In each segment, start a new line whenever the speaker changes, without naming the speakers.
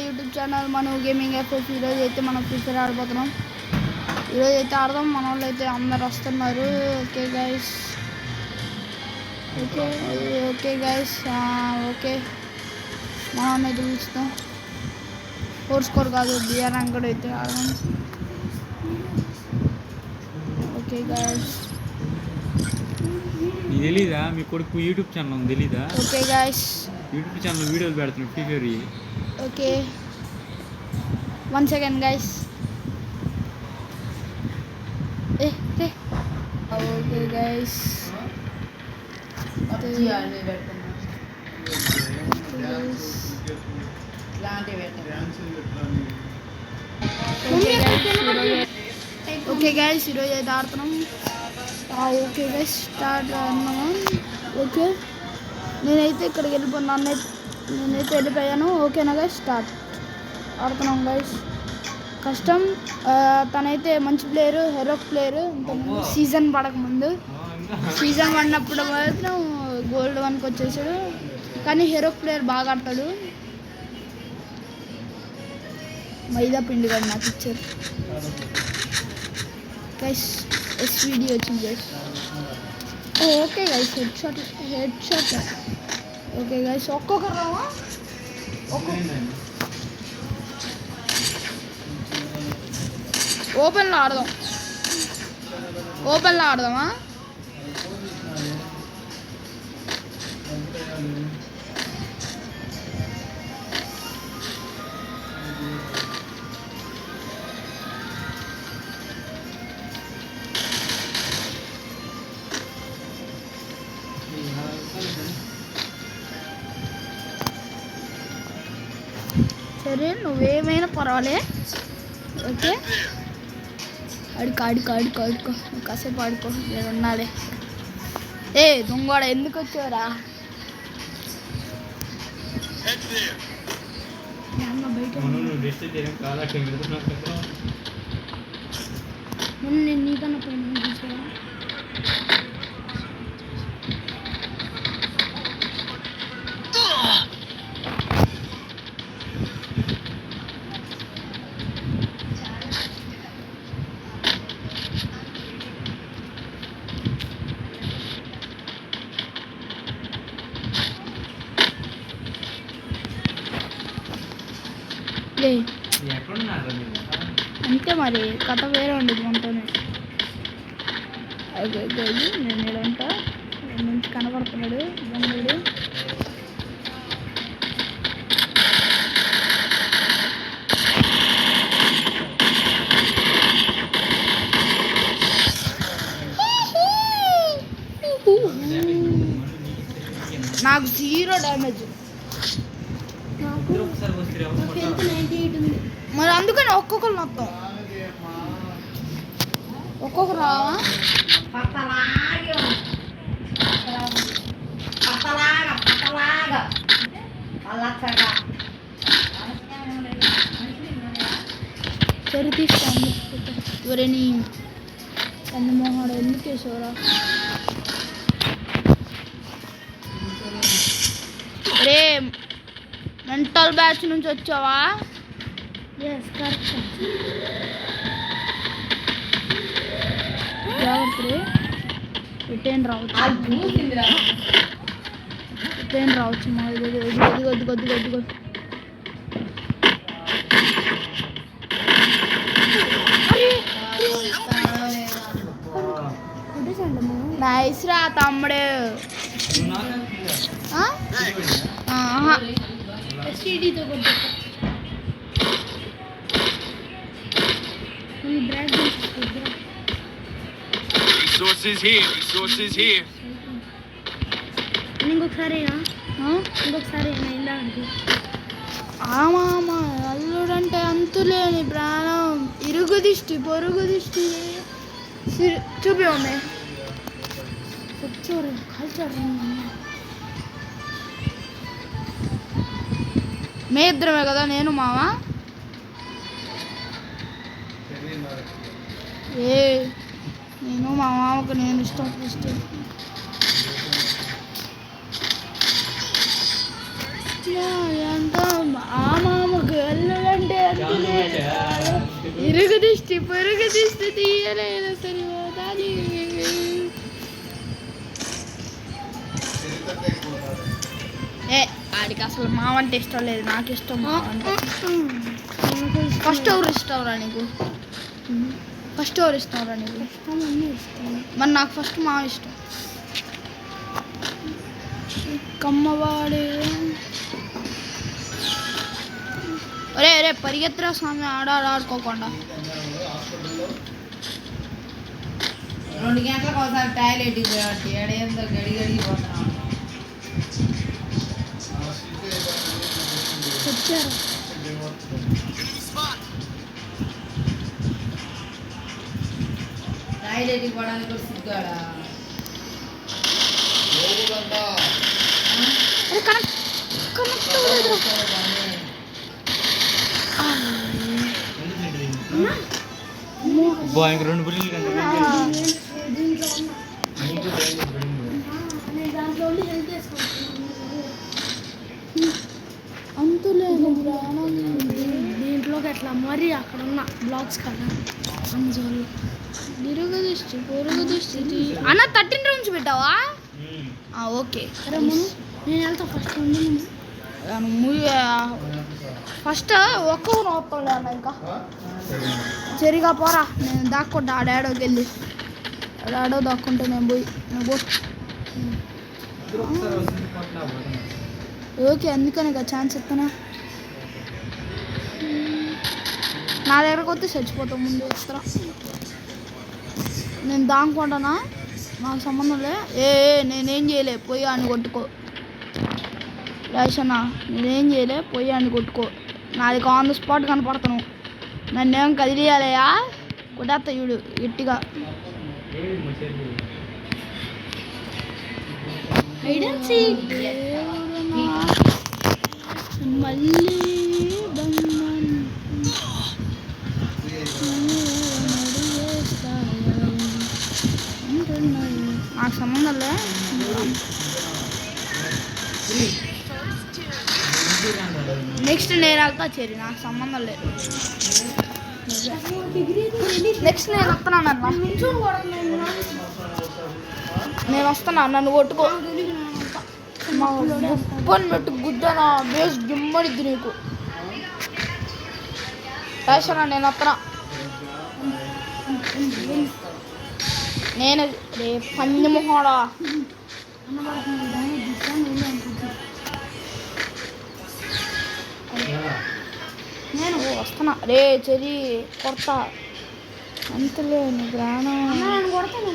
YouTube channel మను gaming FF. ఈరోజు అయితే మనం ఫ్రీ ఫైర్ ఆడిపోతున్నాం. ఈరోజు అయితే ఆడదాం. మన వాళ్ళు అయితే అందరు వస్తున్నారు. Okay guys, okay guys, okay మనం అయితే పిలుస్తాం. ఫోర్ స్కోర్ కాదు, బిఆర్ ర్యాంక్ కూడా అయితే ఆడదాం. ఓకే గైస్,
తెలీదా మీ కొడుకు యూట్యూబ్ ఛానల్ ఉంది? తెలీదా?
ఓకే గైస్,
యూట్యూబ్ ఛానల్ వీడియోలు పెడుతున్నాడు free fire.
Okay 1 second guys. Okay guys, okay guys ఈరోజు అయితే ఆడుతున్నాం. ఓకే గైస్ స్టార్ట్ అన్నాము. ఓకే నేనైతే ఇక్కడికి వెళ్ళిపోయాను. నేనైతే వెళ్ళిపోయాను. ఓకేనా గైస్ స్టార్ట్ ఆడుతున్నాం గైస్. కష్టం. తనైతే మంచి ప్లేయరు, హెరోక్ ప్లేయరు. సీజన్ పడకముందు, సీజన్ పడినప్పుడు మాత్రం గోల్డ్ 1కి వచ్చేసాడు. కానీ హెరోక్ ప్లేయర్ బాగా ఆడతాడు. మైదా పిండి కూడా నాకు ఇచ్చారు గైస్. ఎస్విడి వచ్చింది guys. Okay guys head shot. Okay guys ఒక్కొక్కరు రావా? ఓపెన్లో ఆడదామా? సరే నువ్వేమైనా పర్వాలే. ఓకే ఆడుకో కాసేపు ఆడుకో, నేను ఉన్నాలే. దొంగోడ ఎందుకు వచ్చావురా? నేను నీకన్నా పైన చూసావా? అంతే మరి, కథ వేరే ఉండదు మనతోనే. నేను ఏడంట నుంచి కనబడుతున్నాడు దొంగడు. నాకు 0 డ్యామేజ్. మరి అందుకని ఒక్కొక్కరు మొత్తం ఒక్కొక్కరు రావా? సరే తీసుకోండి. ఎవరని కన్నమోహన్ ఎందుకు వేసేవరా? రే మెంటల్ బ్యాచ్ నుంచి వచ్చావా? జాగ్రత్త రే, రిటైన్ రావచ్చు మా వద్దు. నైస్ రా తమ్ముడు.
Resources here.
ఇంకొకసారి అల్లుడంటే అంతులేని ప్రాణం. ఇరుగు దిష్టి పొరుగు దిష్టి చూపి ఉన్నాయి. కూర్చోరు కాల్చారు. మే ఇద్దరమే కదా, నేను మావా. నేను మా మామకు నేను ఇష్టం. ఫస్ట్ ఎంత ఆ మామకు పొరుగు దిష్టి తీయలేదు సరిపోతుంది. ఆడికి అసలు మావంటే ఇష్టం లేదు, నాకు ఇష్టం మావంటే. ఫస్ట్ ఎవరు ఇష్టం రా నీకు? ఫస్ట్ ఎవరు ఇష్టం రా నీకు? మరి నాకు ఫస్ట్ మా ఇష్టం. కమ్మవాడే అరే అరే పరిగెత్తరా స్వామి, ఆడుకోకుండా.
2 గంటలకు ఒకసారి టాయిలెట్కి పోయాడు, ఏడేందో గడి గడికి పోతున్నాడు.
వచ్చారు
టాయిలెట్కి పోవడానికి కూడా సిగ్గాడా?
ఇంక 2 బుల్లెట్లు
అంతులేదు దీంట్లోకి ఎట్లా మరి అక్కడ ఉన్న బ్లాగ్స్ కదా అందులో నిరుగ దృష్టి పొరుగు దృష్టి అన్న 13 రౌండ్స్ పెట్టావా? ఓకే నేను వెళ్తా ఫస్ట్ ఒక్క నోపలే అన్న. ఇంకా సరిగా పోరా, నేను దాక్కుంటా ఆ డాడోకి వెళ్ళి. డాడో దాక్కుంటే నేను పోయి ఓకే అందుకని ఇక ఛాన్స్ ఇస్తానా. నా దగ్గరకు వస్తే చచ్చిపోతాం, ముందు వస్తారా. నేను దాక్కుంటానా, నాకు సంబంధం లే. నేనేం చేయలే, పోయి అని కొట్టుకో రాజన్న, నేనేం చేయలే, పోయి అని కొట్టుకో. నాది ఆన్ ద స్పాట్ కనపడతాను, నన్నేం కదిలియాలయా కొట్టేస్తా చూడు గట్టిగా. మళ్ళీ నాకు సంబంధం లే. నెక్స్ట్ నేను వెళ్తా చెరి, నాకు సంబంధం లేదు. నెక్స్ట్ నేను వస్తున్నానన్నా, నేను వస్తున్నా, నన్ను కొట్టుకో. ఉప్పని పెట్టి గుద్దనా బేస్ గిమ్మడిద్ది నీకు. రాసనా నేను వస్తున్నా. నేను రే పంచమోహడా నేను వస్తున్నా రే చెరి కొడతా. అంతలే నీ ప్రాణం కొడతాను.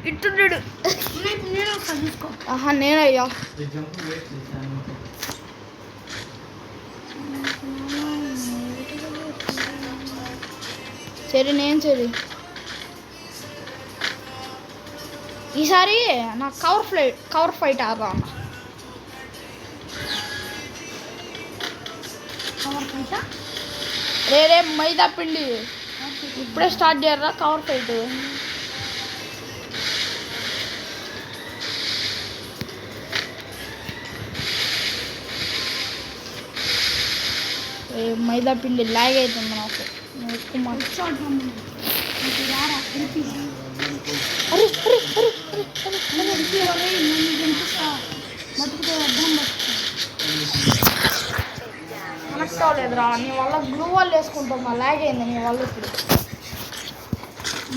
ఇట్టుండు ఆహా నేనయ్యా. సరే నేను సరే ఈసారి నాకు కవర్ ఫైట్ ఆగా అన్న. రే మైదా పిండి ఇప్పుడే స్టార్ట్ చేయరా కవర్ ఫైట్. మైదా పిండి లాగ్ అవుతుంది నాకు ఎక్కువ. కనెక్ట్ అవ్వలేదురా, నీ వల్ల గ్లూ వాళ్ళు వేసుకుంటాం, లాగ్ అయింది నీ వల్ల. ఇప్పుడు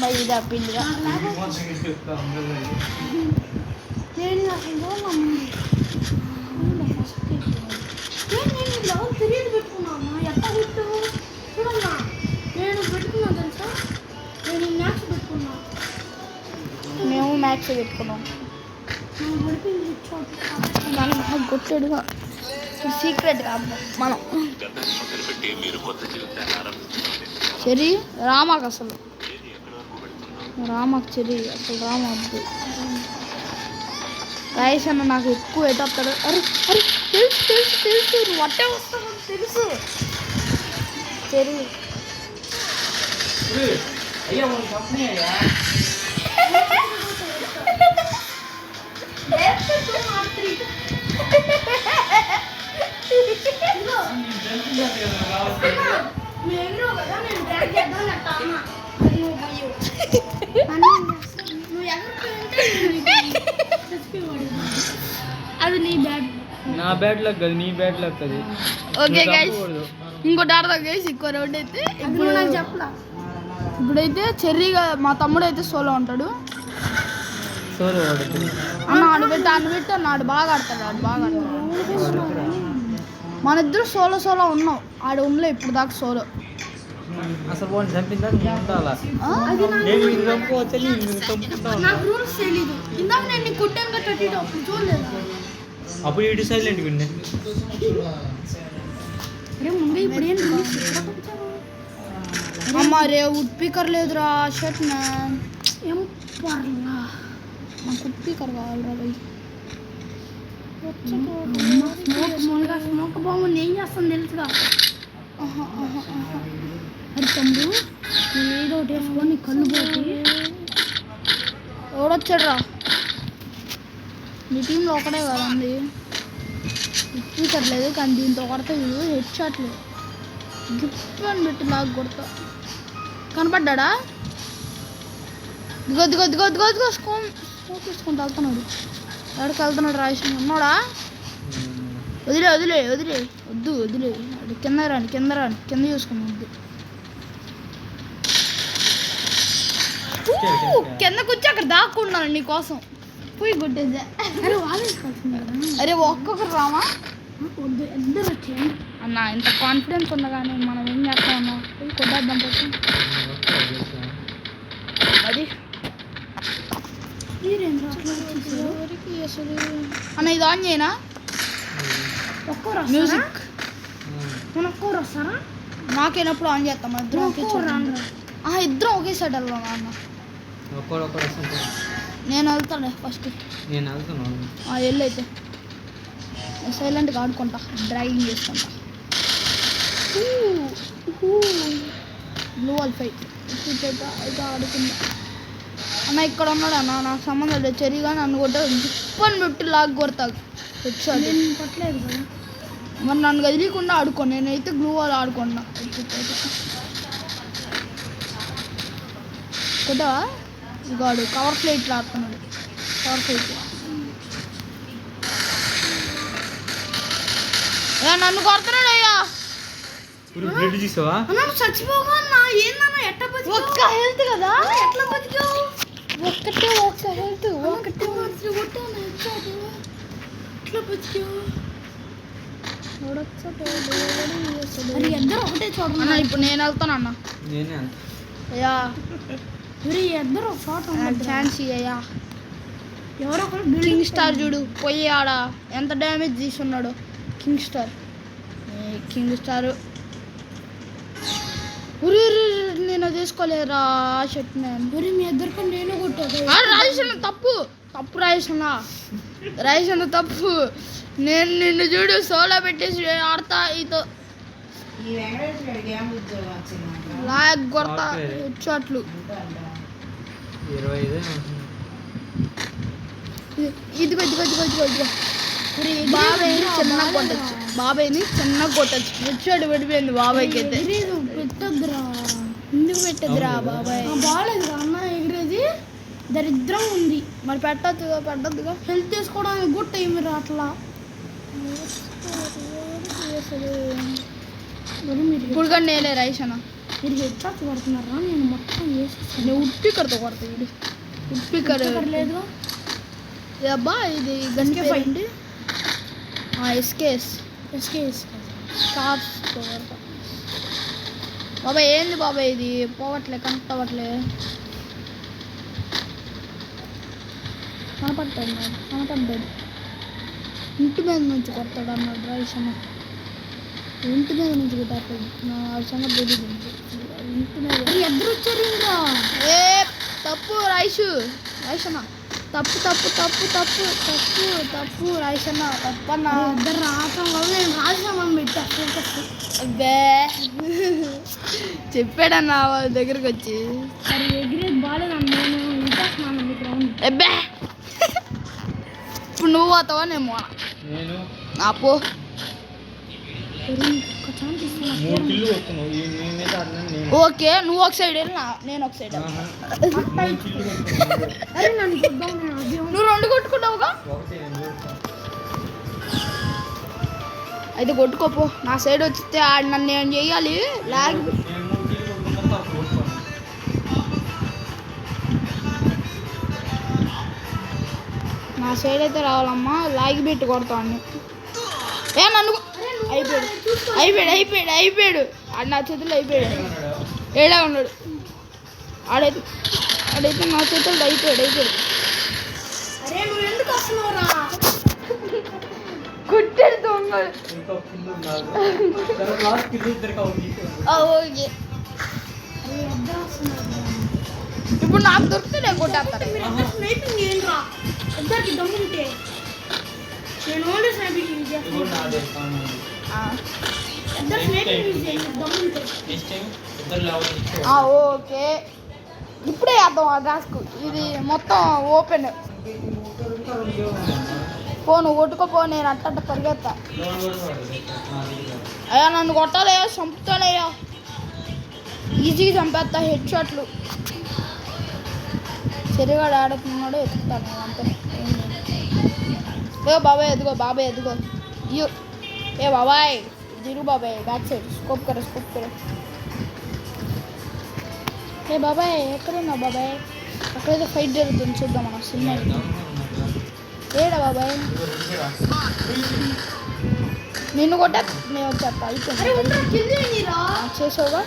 మైదా పిండిగా తెలియదు పెట్టుకున్నాను. ఎట్లా పెట్టు చూడమ్మా, నేను పెట్టుకున్నాను తెలుసా, నేను మ్యాక్స్ పెట్టుకున్నాను. మేము మ్యాక్స్ పెట్టుకున్నాం. మనం కొట్టడుగా సీక్రెట్గా మనం చెరి రామాకు అసలు రామాకు చెరి అసలు రామద్దు. రైస్ అన్న నాకు ఎక్కువ ఎట్టొస్తాడు. అరే అరే తెలుసు తెలుసు తెలుసు నువ్వు అట్టే వస్తావు తెలుసు. చెరి అది నీ బ్యాడ్.
నా బ్యాడ్ లక్ అది, నీ బ్యాడ్ లక్ అది.
ఓకే గైస్, ఇంకోటి ఆడదాం గైస్. ఇంకో రౌండ్ అయితే ఇప్పుడు నాకు చెప్పలా. ఇప్పుడైతే చెర్రీగా మా తమ్ముడు అయితే సోలో ఉంటాడు.
సోలో ఆడుతుంది.
అన్న ఆడబెట్టి ఆడు బాగా ఆడతాడు. మన ఇద్దరు సోలో ఉన్నాం. ఆడు ఉండలే ఇప్పుడు దాకా సోలో.
అసలు వాడిని చంపిందా ఉండాలా?
నాకు రూల్స్ తెలీదు. ఇందాక నేను కొట్టాను కట్టి అప్పుడు చూడలేదు.
అప్పుడు ఇటు సైలెంట్ ఉండే.
అరే ముందే ఇప్పుడు ఏం అమ్మ రే వుడ్ స్పీకర్ లేదురా. షర్ట్ ఏం పర్లా, నాకు వుడ్ స్పీకర్ కావాలరా భయ్. స్మోక్ బాగుంది. ఏం చేస్తాను తెలుసుగా. అరే తమ్ముడు, నేను ఏదో ఒకటి వేసుకొని కళ్ళు పోతే ఎవడొచ్చాడురా? మీ టీంలో ఒకటే కదా ఉంది. స్పీకర్ లేదు కానీ దీంతో కొడతా వీడు హెడ్ షాట్ లేదు. గిఫ్ట్ అని పెట్టి లాగా కొడతా. కనపడ్డా? దిగో స్మోక్ వేసుకొని వెళ్తున్నాడు. ఎక్కడికి వెళ్తున్నాడు? రాసి ఉన్నాడా? వదిలే వద్దు. అది కింద చూసుకున్నాం. వద్దు. కింద కూర్చో అక్కడ దాక్కున్నాను నీ కోసం. పోయి కొట్టేసా. అరే ఒక్కొక్కరు రామా? వద్దు, ఇద్దరు వచ్చాయి అన్న. ఇంత కాన్ఫిడెన్స్ ఉందా కానీ మనం ఏం చేస్తా ఉన్నాం. పోయి కొట్టేద్దాం పట్టు. అది అన్న ఇది ఆన్ చేయనా? మ్యూజిక్ ఒక్కరు వస్తారా? నాకేనప్పుడు ఆన్ చేస్తాం. మన ఇద్దరం ఒకేసారి వెళ్దాం అన్న. నేను వెళ్తాను ఫస్ట్.
నేను వెళ్తున్నాను.
వెళ్ళైతే సైలెంట్గా ఆడుకుంటా, డ్రైవింగ్ చేసుకుంటా. బ్లూ వాల్ ఫైట్ అయితే ఆడుకుంటా. అన్న ఇక్కడ ఉన్నాడు అన్న. నాకు సంబంధం లేదు. చెరిగా నన్ను కొట్టాడు. జిప్పని పెట్టి లాగ్ కొడతాడు. వచ్చాడు కొట్టలేదు కదా. మరి నన్ను కదిలీకుండా ఆడుకోను. నేనైతే గ్లూ వాల్ ఆడుకున్నా. కొట్టవా? ఇగాడు కవర్ ప్లేట్లు ఆడుతున్నాడు. కవర్ ప్లేట్ నన్ను కొడుతున్నాడు. అయ్యా
బ్లడ్ చూసావా?
చచ్చిపోగా ఏందన్నా? ఎట్ట ఒక్క హెల్త్ కదా. ఎట్లా బతికావు? ఒక్క హెల్త్ ఒకటే కొట్టాను. ఎట్లా బతికావు? ఇద్దరు ఒకటే చూడన్నా. ఇప్పుడు నేను వెళ్తాను అన్న.
నేనే
అయ్యా ఇద్దరు ఛాన్స్ అయ్యా. ఎవరో కింగ్ స్టార్ చూడు పోయి ఆడ ఎంత డ్యామేజ్ తీసున్నాడు. కింగ్ స్టార్ నేను తీసుకోలేరా షర్ట్. నేను మీ ఇద్దరికి నేను కొట్టాను. రాజేష్ తప్పు రాజేష్ తప్పు. నేను నిన్ను చూడు సోలో పెట్టేసి ఆడతా. ఈతో లాగ్ కొడతా హెడ్షాట్లు. ఇదిగో బాబాయ్ని చిన్నగా కొట్టచ్చు. హెడ్షాట్ పడిపోయింది బాబాయ్కి అయితే. పెట్టద్దురా. ఎందుకు పెట్టద్దురా బాబాయ్? బాగాలేదు అన్న ఎగిరేది. దరిద్రం ఉంది. మరి పెట్టద్దుగా. హెల్త్ చేసుకోవడానికి కూడా టైం అట్లా. ఇప్పుడు కానీ నేలే రైస్ అన్న. మీరు హెడ్ షాట్స్ కొడుతున్నారా? నేను మొత్తం వేసేస్తాను. నేను వుడ్ స్పీకర్తో కొడతా. ఇది వుడ్ స్పీకర్ లేదు అబ్బా. ఇది గన్ పేరండి. ఎస్కేఎస్ స్టార్స్తో కొడతా. బాబాయ్ ఏంది బాబాయ్ ఇది పోవట్లే, కనెక్ట్ అవ్వట్లే. కనపడ్డాడు. ఇంటి మీద నుంచి కొడతాడు అన్నాడు రైస్ అన్న. ఇంటి మీద నుంచి కొట్టాడు. నా సంగతి తెలియదు. ఇంటి మీద ఎద్దరు వచ్చారు. ఏ తప్పు రైస్ అన్న. తప్పు రైస్ అన్న. తప్పన్న ఇద్దరు రావటం వల్ల నేను రాసామని పెట్టా. అబ్బే చెప్పాడన్నా వాళ్ళ దగ్గరికి వచ్చి
ఎగిరేది బాగాలేదన్న నేను ఇంకొస్తున్నాను గ్రౌండ్.
ఎబ్బే ఇప్పుడు నువ్వు పోతావా నేను పోనా
నేను
ఆపో
ఒక ఛాన్స్ ఇస్తున్నా.
3 కిల్లు కొట్టుకున్నావు నేనైతే ఆడినాను నేను.
ఓకే నువ్వు ఒక సైడ్ వెళ్ళి నేను ఒక సైడ్
ఆహా. 3 కిల్లు కొట్టుకున్నావు.
అరే నన్ను చూద్దాం నేను అది
నువ్వు 2 కొట్టుకున్నావుగా
ఒకటే నేను కొడతాను.
అయితే కొట్టుకోపో నా సైడ్ వచ్చితే ఆడు నన్ను ఏం చెయ్యాలి లాగ్
నేను 3 కిల్లు కొట్టుకున్నాను తర్వాత కొట్టుకోను.
నా సైడ్ అయితే రావాలమ్మా లాగి పెట్టి కొడతాను ఏ నన్ను అయిపోయాడు ఆడు నా చేతుల్లో అయిపోయాడు ఏడా ఉన్నాడు ఆడైతే నా చేతుల్లో అయిపోయాడు
అరే నువ్వు ఎందుకు వస్తున్నావురా?
కుట్టాడు దొంగడు
ఇంకా కిల్లు ఉన్నారు. తర్వాత లాస్ట్ కిల్లు ఇద్దరికి అవుతుంది.
ఓకే
అరే ఇద్దరు వస్తున్నారు.
ఇప్పుడు నాకు దొరికితే నేను కొట్టేస్తాను
మీరు ఇద్దరు స్నైపింగ్ ఏంట్రా? ఇద్దరికి దమ్ముంటే నేను ఓన్లీ స్నైపింగ్ యూజ్
ఇది
చేస్తాను.
కూడా నాదే సామాను.
ఇద్దరు స్నైపింగ్ యూజ్ చేయండి దమ్ముంటే.
నెక్స్ట్ టైం ఇద్దరు లేవాలి ఇచ్చేవాళ్ళు.
ఓకే ఇప్పుడే వేద్దాం ఆ గ్యాస్కు ఇది మొత్తం ఓపెన్ పోను కొట్టుకోపో నేను అట్ట పరిగెత్తా
లోన్ కూడా వాడదు. నాది కాదు.
అయ్యా నన్ను కొట్టాలయ్యా చంపుతానయ్యా ఈజీగా చంపేస్తా హెడ్ షాట్లు చెరుగాడు ఆడుతున్నాడు ఎత్తుతాను నేను అంతే ఏ బాబాయ్ ఎదుగో అయ్యో ఏ బాబాయ్ దిగు బాబాయ్ బ్యాక్ సైడ్ స్కోప్ కరే ఏ బాబాయ్ ఎక్కడున్నావు బాబాయ్ అక్కడైతే ఫైట్ జరుగుతుంది చూద్దాం మన సినిమా ఏడా బాబాయ్ నిన్ను కొట్టా నేను వచ్చేస్తా
అరే
అయిపోయింది
ఉండరా కింద రా.
చేసావుగా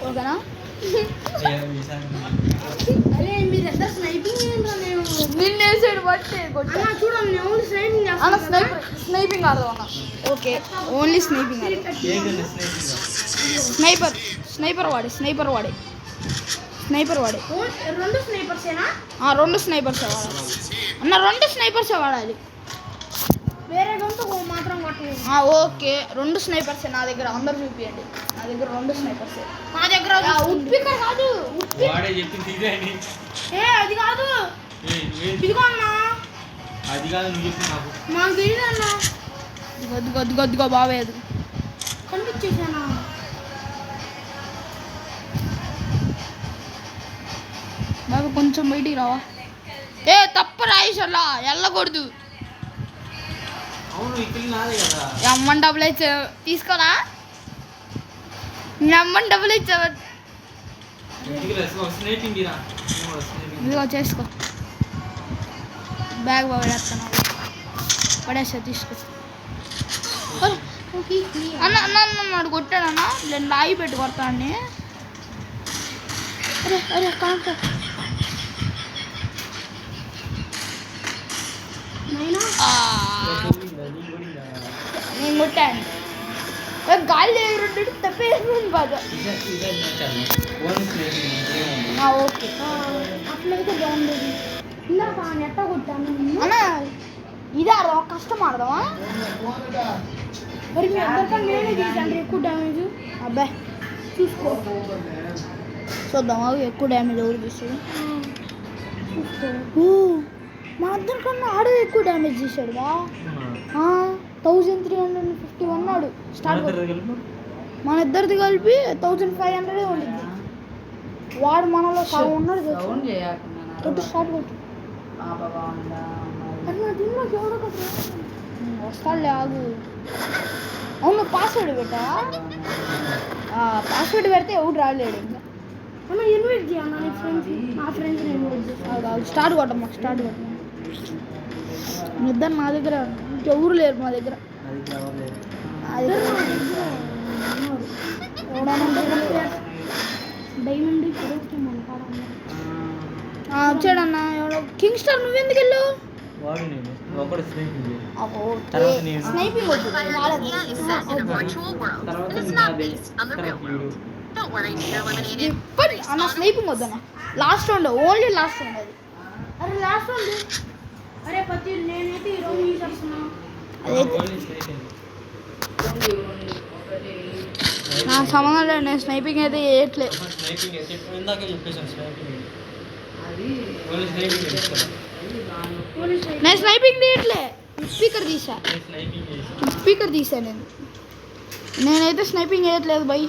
ఓకేనా
అరే మీరు ఇద్దరు స్నైపింగ్ ఏంట్రా? నేను
నిన్నేసాడు బట్టి
అన్న చూడండి నేను ఓన్లీ స్నైపింగ్
అన్న
చేస్తాను.
స్నైపింగ్ ఆడదాం అన్న ఓకే ఓన్లీ స్నైపింగ్ ఆడదాం స్నైపర్ వాడే
రెండు స్నైపర్సేనా?
2 స్నైపర్సే వాడాలి అన్న 2 స్నైపర్సే వాడాలి
వేరే గంతో మాత్రం కొట్టలేదు.
ఓకే 2 స్నైపర్సే నా దగ్గర అందరు చూపియండి నా దగ్గర 2 స్నైపర్సే
నా దగ్గర
ఉత్పికర్ కాదు
వాడే చెప్పింది ఇదే అని.
ఏ అది కాదు
ఏంటి?
ఇదిగో అన్న
అది కాదు నువ్వు చెప్పింది నాకు.
మాకు తెలియదు అన్న
గొద్దుగో బాబాయ్ అది
కనిపించేసానా?
బాబు కొంచెం బయటికి రావా ఏ తప్ప రాయిషల్లా వెళ్ళకూడదు
అవును ఈ కిల్లు నాదే కదా.
అమ్మని డబ్బులు ఇచ్చా తీసుకోరా మీ అమ్మని డబ్బులు ఇచ్చావు
ఇంటికి ఒక స్నేహితుడి రా.
ఇదిగో చేసుకో బ్యాగ్ పడేస్తాను పడేస్తా తీసుకో అన్న అన్న అన్న నాడు కొట్టాడన్నా నేను లాగి పెట్టి కొడతాన్ని అరే కాంట నేను కొట్టాను గాలి రెండు తప్పేసుకుని బాగా ఓకే
అట్లయితే బాగుండేది. ఇందాక నెట్ట కొట్టాను.
అన్న ఇది ఆడదాం కష్టం ఆడదామా
మరి మీ అందరికన్నా నేనే చేశాను ఎక్కువ డ్యామేజ్.
అబ్బాయి
చూసుకో
చూద్దామా ఎక్కువ డ్యామేజ్ ఎవరు తీస్తాడు మా అందరికన్నా ఆడు ఎక్కువ డ్యామేజ్ చేశాడుగా 1351 ఆడు స్టార్ట్ మన ఇద్దరిది కలిపి 1500 ఉండింది వాడు మనలో సగం ఉన్నాడు
సౌండ్ చేయకుండా
కొట్టు స్టార్ట్ కొట్టు
పాప బాగుందా
అది నా దీనిలోకి ఎవడో కదా.
వస్తాడులే ఆగు అవును పాస్వర్డ్ పెట్టా పాస్వర్డ్ పెడితే ఎవడు రాలేడు ఇంకా
అన్న ఇన్వైట్ చేయాలి నీ ఫ్రెండ్స్ నా ఫ్రెండ్స్ ఇన్వైట్ చేస్తాను.
స్టార్ట్ కొట్టమ్మా స్టార్ట్ కొట్టమ్మా మీ ఇద్దరు నా దగ్గర ఇంకెవరు లేరు మా దగ్గర
డైమండ్ ఇప్పుడు మన కాడ
వచ్చాడన్నా ఎవడో కింగ్ స్టార్ నువ్వెందుకు వెళ్ళావు
వాడు నేను ఒకడు స్నేహితుడు. తర్వాత నేను.
స్నైపింగ్ వద్దు వాడదు.
తర్వాత నాదే. తర్వాత వీడు.
అన్న స్నైపింగ్ వద్దన్న last round only last round అది
అరే లాస్ట్ ఉంది అరే పతి నేనైతే ఈరోజు నీ చేస్తున్నా.
అదైతే నా సంబంధం లేదు, నేను స్నైపింగ్ అయితే చేయట్లే.
స్నైపింగ్ ఇందాకే చెప్పేసాను స్నైపింగ్.
అది
ఓన్లీ స్నైపింగ్ చేస్తాను.
పోలీస్
నేను స్నైపింగ్ చేయట్లే, స్పీకర్ తీసా.
నేను స్నైపింగ్ చేస్తాను.
స్పీకర్ తీసా నేనైతే స్నైపింగ్ చేయట్లేదు బై.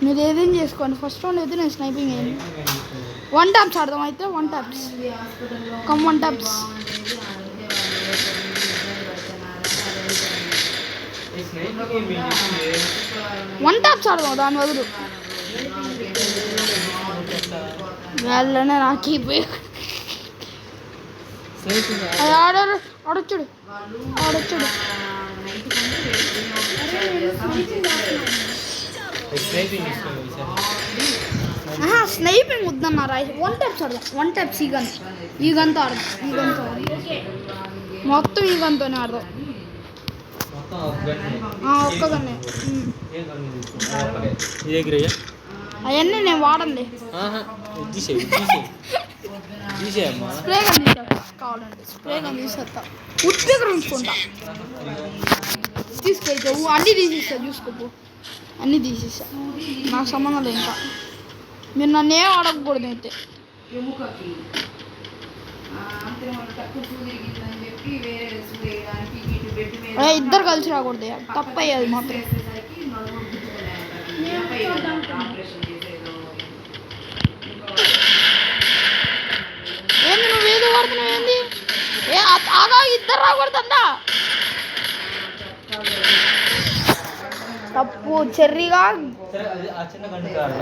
మీరు ఏదేం చేసుకోండి, ఫస్ట్ రౌండ్ అయితే నేను స్నైపింగ్ చేయను. 1 taps ఆడదాం అయితే. 1 taps come 1 taps.
Sniping
1 taps ఆడదాం దాని బదులు. వాళ్ళనే నాకు
స్నైపింగ్
అది ఆడొచ్చుడు.
స్నైపింగ్ ఇస్తాను ఈసారి.
స్నైపింగ్ వద్దన్నారా? 1 taps ఆడదాం. 1 taps ఈ గన్తో ఆడదాం. మొత్తం ఈ గన్తోనే ఆడదాం.
మొత్తం ఒక గన్నే.
ఒక్క గన్నే.
ఏ గన్ తీసుకుంటావు? నీ దగ్గర
అవన్నీ నేను వాడండి.
తీసేయమ్మా.
స్ప్రే గన్ తీసేస్తా కావాలంటే. స్ప్రే గన్ తీసేస్తా. ఉత్పీకర్ ఉంచుకుంటా. తీసుకెళ్తే అన్నీ తీసేస్తా. చూసుకోపో అన్నీ తీసేస్తా. నాకు సంబంధం లేదు ఇంకా. మీరు నన్ను ఏం అడగకూడదు అయితే.
ఎముకకి అంతే మన తక్కువ తిరిగిందని చెప్పి వేరే డ్రెస్ వేయడానికి ఇటు బెడ్ మీద
ఇద్దరు కలిసి రాకూడదు, తప్పయ్యేది మాత్రం.
చేసేసరికి నడుము గుర్తుకున్నాయి. ఆపరేషన్ చేసేదో
ఏంది నువ్వు ఏదో వాడుతున్నావు? ఏంది ఆగా ఇద్దరు రాకూడదన్నా. తప్పు. చెర్రీగా
సరే అది ఆ చిన్న గన్ను కాదా?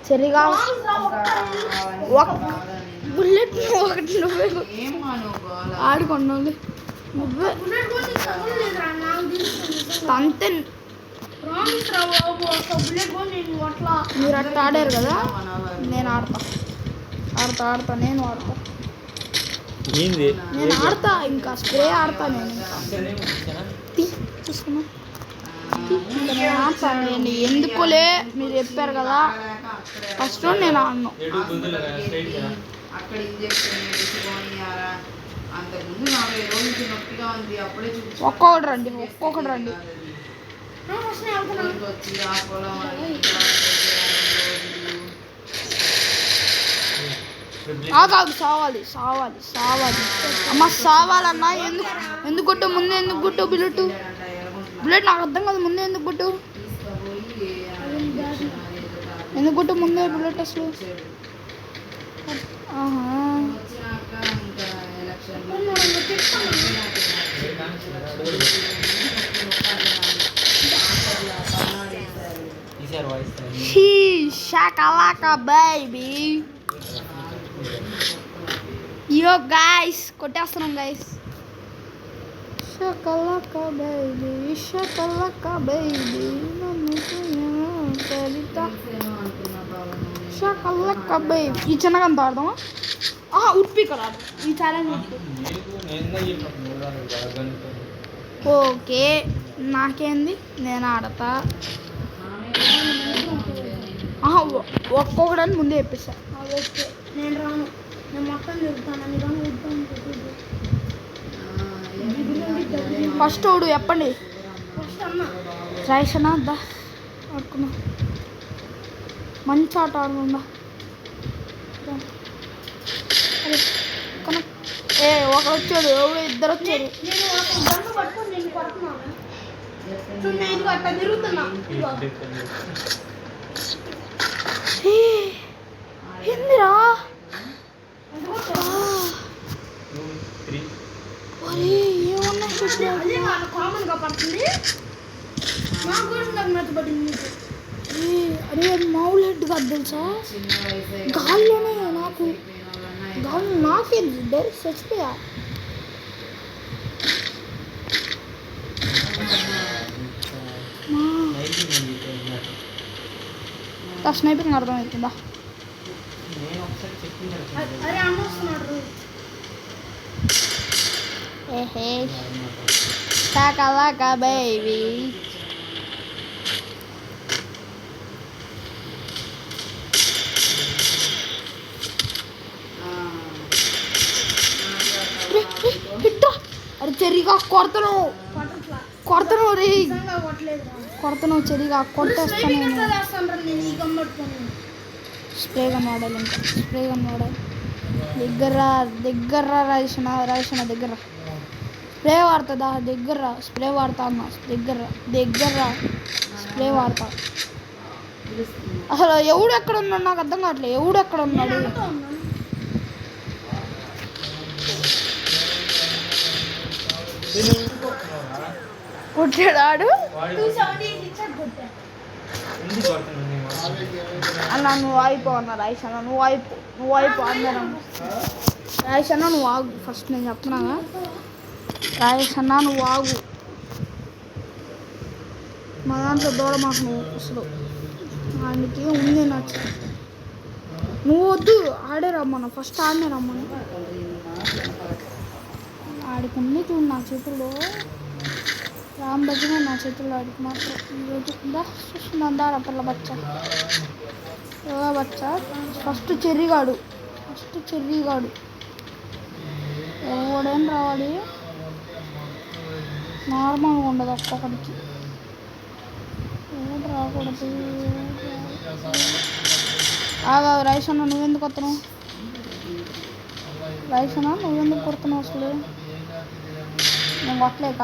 చెర్రీగా బుల్లెట్ ఒకటి నువ్వే
ఏం మానవు
ఆడుకున్నావు. నువ్వే
బుల్లెట్ కూడా తీసుకోలేదురా, నాకు తెలుసు.
అంతే.
ప్రామిస్ రా బాబు, ఒక బుల్లెట్ కూడా నేను అట్లా.
మీరు అట్లా ఆడారు కదా, నేను ఆడతా. నేను ఆడతా.
ఏంది
నేను ఆడతా. ఇంకా స్ప్రే ఆడతా నేను. చూసుకున్నా నేను ఆడతా. నేను ఎందుకులే మీరు చెప్పారు కదా, ఫస్ట్ నేను ఆడను.
అక్కడ ఇంజక్షన్ వేసుకొని అంతకుముందు 40 రోజుల నుంచి నొప్పిగా ఉంది. అప్పుడే
ఒక్కొక్కటి రండి.
ఫస్ట్ నేను వెళ్తున్నాను.
వచ్చి ఆ పొలం
ఆగాగు. సావాలి. అమ్మ సావాలన్నా. ఎందుకు కొట్టు? ముందు ఎందుకు కొట్టు బుల్లెట్? నాకు అర్థం కాదు. ముందే ఎందుకు కొట్టు? ఎందుకు కొట్టు ముందే బుల్లెట్ అసలు?
వచ్చినాక ఇంకా ఎలక్షన్
ఈసారి వాయిస్తాను.
Shakalaka baby. యో గైస్ కొట్టేస్తున్నాం guys. Shakalaka baby shakalaka baby. ఈ చిన్నగంత ఆడదామా? ఉడ్పీకర్ ఆడదాం. ఈ ఛాలెంజ్ ఓకే. నాకేంది, నేను ఆడతా. ఒక్కొక్కడని ముందే చెప్పేసా.
ఓకే నేను రాను, నేను మొత్తం తిరుగుతాను. అని కానీ ఉద్దాం.
ఫస్ట్ ఓడు చెప్పండి.
ఫస్ట్ అన్న
రైసనా దా ఆడుకున్నా. మంచి ఆట ఆడుకుందా. ఒకడు వచ్చాడు, ఇద్దరు వచ్చారు.
నేను ఒక గన్ను పట్టుకొని నేను కొడుతున్నాను. చూడు నేను ఇదిగో అట్లా తిరుగుతున్నా. ఇదిగో.
ఏందిరా? ఏమన్నా
అదే వాళ్ళ కామన్ గా పడుతుంది. నాకు కూడా నాకు మెత్తబడింది.
అరే మౌల్ హెడ్ కాదు తెలుసా? గాల్లోనే నాకే డైరెక్ట్ చచ్చిపోయా. స్నైపింగ్ అర్థమవుతుందా?
అరే అన్న వస్తున్నాడు.
ఏహే షాకాలాకా బేబీ. అరే చెరిగా కొడతాను
బటర్ఫ్లై
కొడతాను రే
నిజంగా కొట్టలేదురా.
కొడతాను చెరిగా కొట్టేస్తాను
స్నేహితుడు
నేను.
ఎట్లా చేస్తానురా నేను ఈ గమ్ పట్టుకొని?
స్ప్రే గన్ వాడాలి ఇంకా స్ప్రే గన్ వాడాలి. దగ్గర రాసిన దగ్గర స్ప్రే వాడుతుందా దగ్గర స్ప్రే వాడతా అన్న దగ్గర స్ప్రే వాడతా. అసలు ఎవడు ఎక్కడ ఉన్నాడు నాకు అర్థం కావట్లేదు. ఎవడు ఎక్కడ ఉన్నాడు?
వెనక ఉన్నాను.
కొట్టాడు ఆడు
278 ఇచ్చాడు కొట్టా.
ఎందుకు కొడుతున్నావు నీ మాట?
అన్న నువ్వు ఆగిపో అన్న రాయిష్ అన్న నువ్వు అయిపో అందరం రాయిష్ అన్న నువ్వు ఆగు ఫస్ట్ నేను చెప్తున్నాగా. రాయేష్ అన్న నువ్వు ఆగు. మా దాంట్లో దూడ మాకు నువ్వు అసలు ఆయనకి ఉంది నచ్చ. నువ్వు వద్దు ఆడే రమ్మను ఫస్ట్ ఆడనే రమ్మను. ఆడికి ఉంది చూడు నా చేతుల్లో రామ్ దగ్గర నా చేతుల్లో ఆడికి మాత్రం ఈరోజు చూస్తున్నారా పిల్ల బచ్చా బచ్చా ఫస్ట్ చెర్రీగాడు ఎవడేం రావాలి నార్మల్గా ఉండదు ఒక్కొక్కడికి. ఏం రాకూడదు. ఆగా రైస్ అన్న నువ్వెందుకు వస్తున్నావు? రైస్ అన్న నువ్వెందుకు కొడుతున్నావు అసలు? నేను కొట్టలేక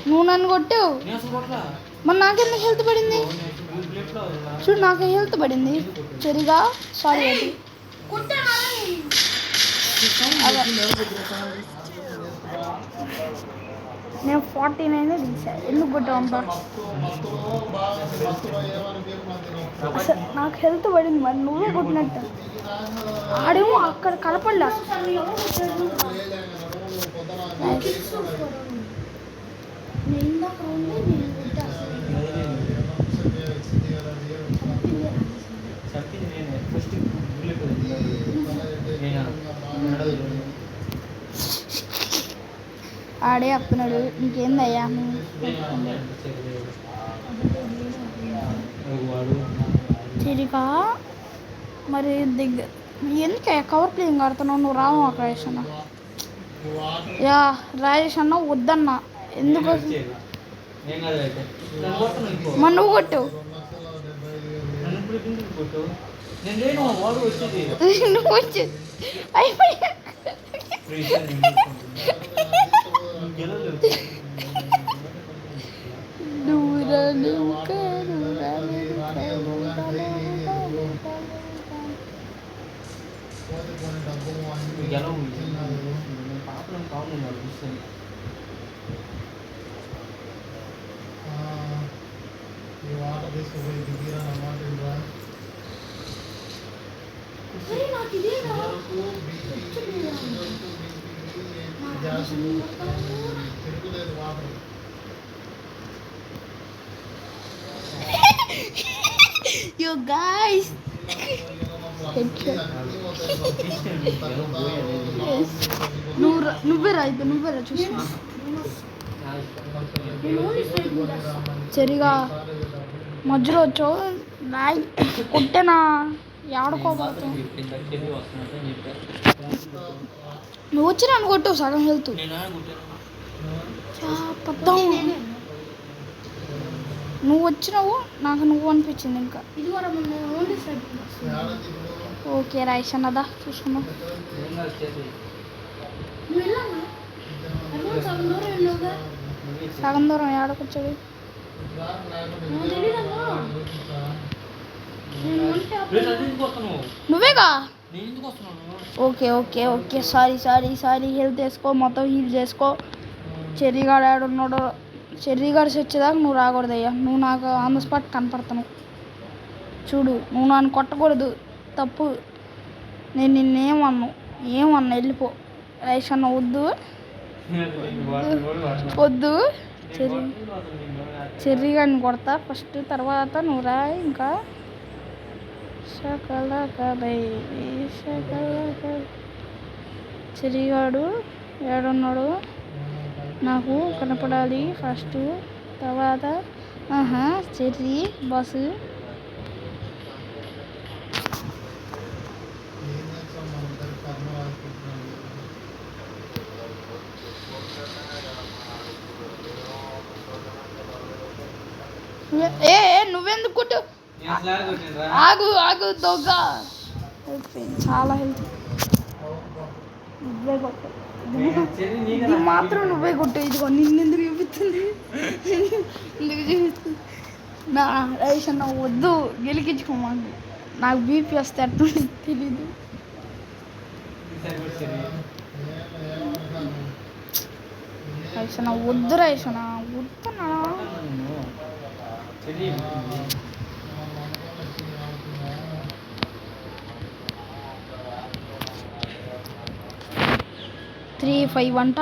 నువ్వు నన్ను కొట్టావు.
నేను అసలు కొట్టలా.
మరి నాకెందుకు హెల్త్ పడింది
ప్లేట్లో
చూడు? నాకు హెల్త్ పడింది చెరిగా సారీ అది
కొట్టానా నేను?
నేను 49 తీసా. ఎందుకు కొట్టావు అంత? అసలు నాకు హెల్త్ పడింది మరి నువ్వే కొట్టినట్టు. ఆడేమో అక్కడ కలపడలే
అసలు ఎవరు కొట్టారు? నేను ఇందాక ఉంది నేను కొట్టేస్తాను.
చెప్పింది నేనే ఫస్ట్ బుల్లెట్ నేనా
ఆడే చెప్తున్నాడు నీకేందయ్యా
వాడు
చిరికా మరి దగ్గర ఎందుకే కవర్ ప్లేయింగ్ ఆడుతున్నావు నువ్వు? రావు మాకు రాజేష్ అన్న. యా రాజేష్ అన్న వద్దన్న ఎందుకు
ఏం కాదు అయితే నన్ను కొట్టను ఇంకో
మరి నువ్వు కొట్టు
నన్ను ఇప్పుడు ఎందుకు కొట్టు? నేను లేను వాడు వచ్చేది
నువ్వు వచ్చి అయిపోయా
గెలవలేదు.
నువ్వురా
గెలవు పాపలం కావాలి వాడు చూస్తాను.
అరే నాకు ఇదేనా?
యో గాయ్స్ నువ్వేరా అయితే నువ్వేరా చూస్తున్నా సరిగా మధ్యలో వచ్చావు నాయ్ కొట్టేనా ఆడుకోబోతావు. నువ్వు వచ్చి నన్ను కొట్టావు సగం హెల్త్ పద్దాం. నువ్వు వచ్చినావు నాకు నువ్వు అనిపించింది ఇంకా.
ఇది కూడా మన ఓన్లీ సైడ్.
ఓకే రైస్ అన్నదా చూసుకున్నావు.
నువ్వు వెళ్ళామా? అడ్వాన్స్ సగం దూరం వెళ్ళావుగా?
సగం దూరం ఆడకొచ్చాడు
నాకు తెలీదమ్మా. నేను ఉంటే అప్పుడు
ఎందుకు వస్తున్నావు?
నువ్వేగా.
నేను ఎందుకు వస్తున్నాను?
ఓకే సారీ హెల్త్ వేసుకో మొత్తం హీల్ చేసుకో. చెర్రీగాడు ఆడున్నాడు. చెర్రీగాడు వచ్చేదాకా నువ్వు రాకూడదయ్యా. నువ్వు నాకు ఆన్ ద స్పాట్ కనపడుతున్నావు చూడు. నువ్వు నన్ను కొట్టకూడదు తప్పు. నేను ఏమన్నా వెళ్ళిపో. రైస్ అన్న వద్దు చెర్రీగాడిని కొడతా ఫస్ట్ తర్వాత నువ్వు రా. ఇంకా చెర్రీగాడు ఏడున్నాడు నాకు కనపడాలి ఫస్ట్ తర్వాత. చెర్రీ బస్సు ఆగు ఆగు దొంగ అయిపోయింది. చాలా హెల్త్ నువ్వే కొట్టు ఇది మాత్రం నువ్వే కొట్టు. ఇదిగో నిన్నెందుకు చూపిస్తుంది ఎందుకు చూపిస్తుంది నా రైస్ అన్న వద్దు గెలికించుకోమండి. నాకు బీపీ వస్తే అట్లా తెలీదు. రైస్ అన్న వద్దు రైస్ అన్న వద్దునా 3-5 వంట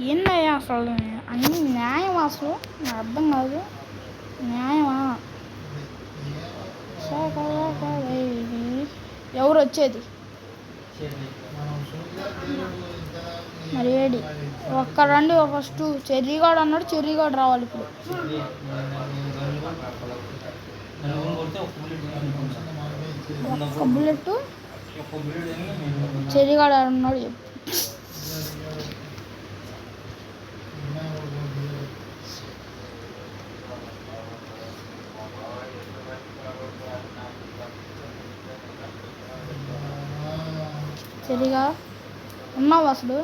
ఏందయ్యా అసలు అన్ని న్యాయం అసలు నాకు అర్థం కాదు. న్యాయమా? ఎవరు వచ్చేది మరి ఏడి ఒక్క రండి ఫస్ట్. చెర్రీగాడు అన్నాడు, చెర్రీగాడు రావాలి ఇప్పుడు. ఒక్క బుల్లెట్ చెర్రీగాడు అన్నాడు చెప్పు. చెర్రీగా ఉన్నావు అసలు?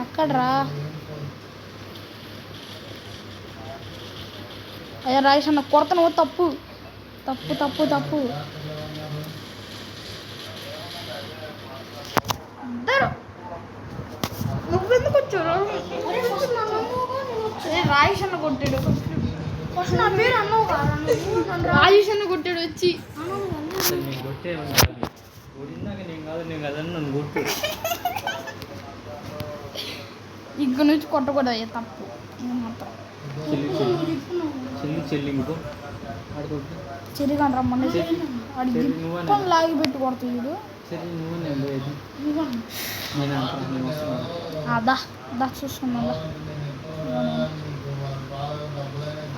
ఎక్కడ్రా? అయ్యా రాజేష్ అన్న కొడతను. తప్పు తప్పు తప్పు తప్పు. ఇద్దరు నువ్వెందుకు వచ్చారు? రాజేష్ అన్న కొట్టాడు ఫస్ట్. నా పేరు అన్నావు కదా, రాజేష్ అన్న కొట్టాడు వచ్చి. ఇక్కడ నుంచి కొట్టకూడదు అయ్యా తప్పు. చెరిగాని రమ్మండి వాడికి దిప్పని లాగి పెట్టి కొడుతుంది. అదా దా చూసుకున్నా.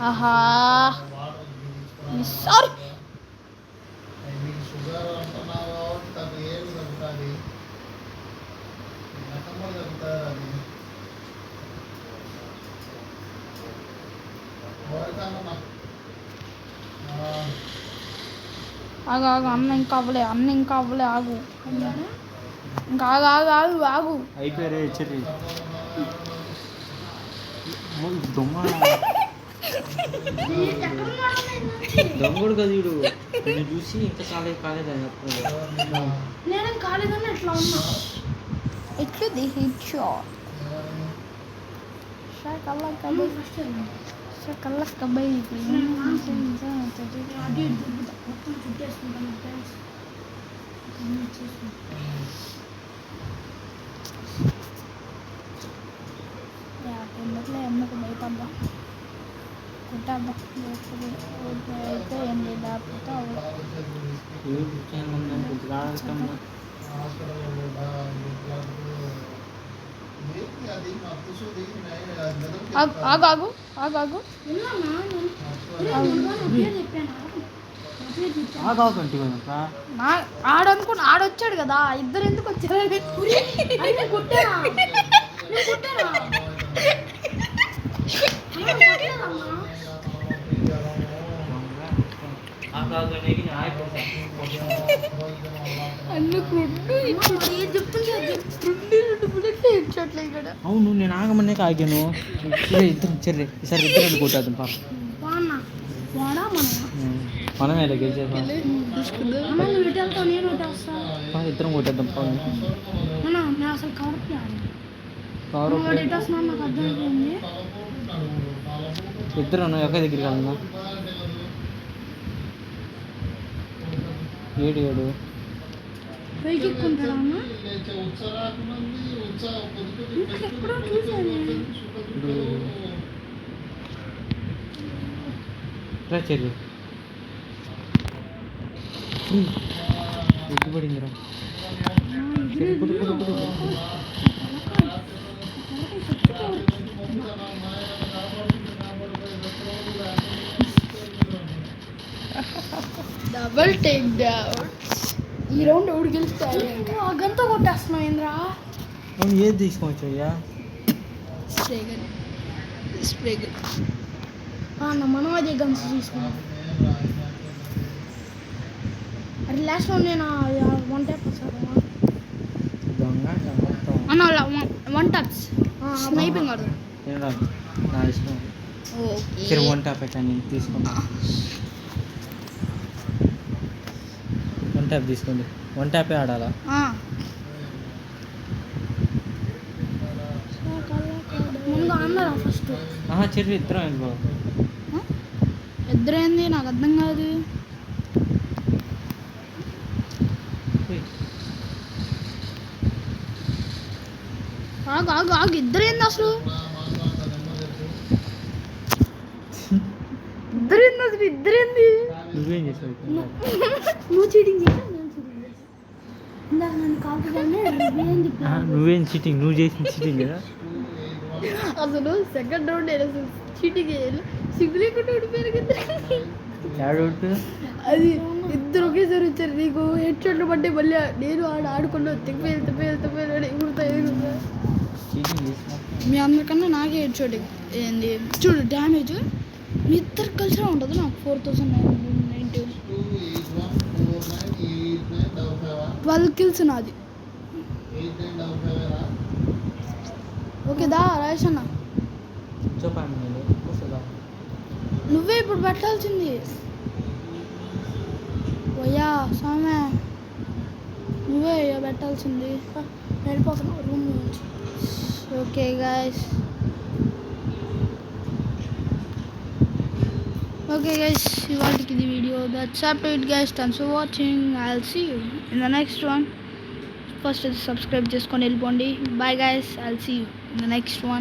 ఆహా సారీ. ఆగు ఆగు అన్న ఇంకా అవ్వలే, అన్న ఇంకా అవ్వలే. ఆగు ఇంకా ఆగు ఆగు ఆగు ఆగు.
అయిపోయారే చెర్రీ దొంగడు కదా వీడు. నేను చూసి ఇంకా చాలా కాలేదా
నేను కాలేదని ఎట్లా ఉన్నా
ఎట్లు దిహించో కల్లా కబాయి ఎందుకులే ఎందుకు బయటద్దాం కుట్టేద్దాం. అయితే ఏంటి లేకపోతే ఆగు ఆగు ఆగు ఆగు. ఆడనుకుని ఆడొచ్చాడు కదా, ఇద్దరు ఎందుకు వచ్చారు?
అవును నేను ఆగమనే ఆగాను. ఇద్దరు చెర్రీ ఈసారి ఇద్దరు కొట్టేద్దాం పాప. మనమే గెలిచేద్దాం. ఇద్దరం కొట్టేద్దాం పాపం. ఇద్దరు ఒకే దగ్గరికి వెళ్దా. ఏడు ఏడు చెల్లి ఎగ్గుపడిందిరా.
Double take down. ఈ రౌండ్ ఎవడు గెలుస్తాడు?
ఆ గంతో కొట్టేస్తున్నావు ఏంద్రా?
మనం ఏది తీసుకోవచ్చు అయ్యా?
స్ప్రేగన్. స్ప్రేగన్.
అన్న మనం అదే గన్స్ తీసుకున్నాం. అది లాస్ట్లో నేను 1 ట్యాప్ వస్తాను.
దొంగ మొత్తం
అన్న వన్ టాప్స్ స్నైపింగ్ ఆడదాం.
ఏం రాదు, నా ఇష్టం.
ఓకే.
సరే 1 ట్యాప్ అయితే నేను తీసుకుంటా. 1 ట్యాప్ తీసుకోండి. 1 ట్యాపే ఆడాలా?
ముందు అన్నరా ఫస్ట్.
చెర్రి ఇద్దరం వెళ్ళిపో.
ఇద్దరేంది నాకు అర్థం కాదు. ఆగు ఆగు ఆగు, ఇద్దరేంది అసలు? ఇద్దరేంది అసలు? ఇద్దరేంది?
నువ్వేం చేసావు?
నువ్వు చీటింగ్ చేసా, నేను చీటింగ్ చేసా. ఇందాక నన్ను కాపుగానే
నువ్వేం చీటింగ్? నువ్వు చేసిన చీటింగ్ కదా.
అసలు సెకండ్ రౌండ్ అసలు చీటింగ్ చేయాలి, సిగ్గు లేకుండా ఓడిపోయారు కదా.
యాడౌట్
అది ఇద్దరు ఒకేసారి వచ్చారు. నీకు హెడ్ షాట్లు పడ్డే, మళ్ళీ నేను ఆడుకున్నా తెగిపోయి ఎగురుతా.
చీటింగ్ చేసిన
మీ అందరికన్నా నాకే హెడ్ షాట్ ఏంది చూడు డ్యామేజ్. మీ ఇద్దరు కలిసి ఉంటుంది నాకు 4990. 12 kills నాది. ఓకేదా రాజేష్ అన్న?
చెప్పండి నేను వస్తుందా?
నువ్వే ఇప్పుడు పెట్టాల్సింది. ఓయా సామె, నువ్వే పెట్టాల్సింది.
వెళ్ళిపోతున్నావు రూమ్ నుంచి.
ఓకే గైస్, ఇవాళకి ఇది వీడియో. That's up to it guys. Thanks for watching. I will see you in the next one. First subscribe చేసుకొని వెళ్ళిపోండి. Bye guys, I will see you in the next one.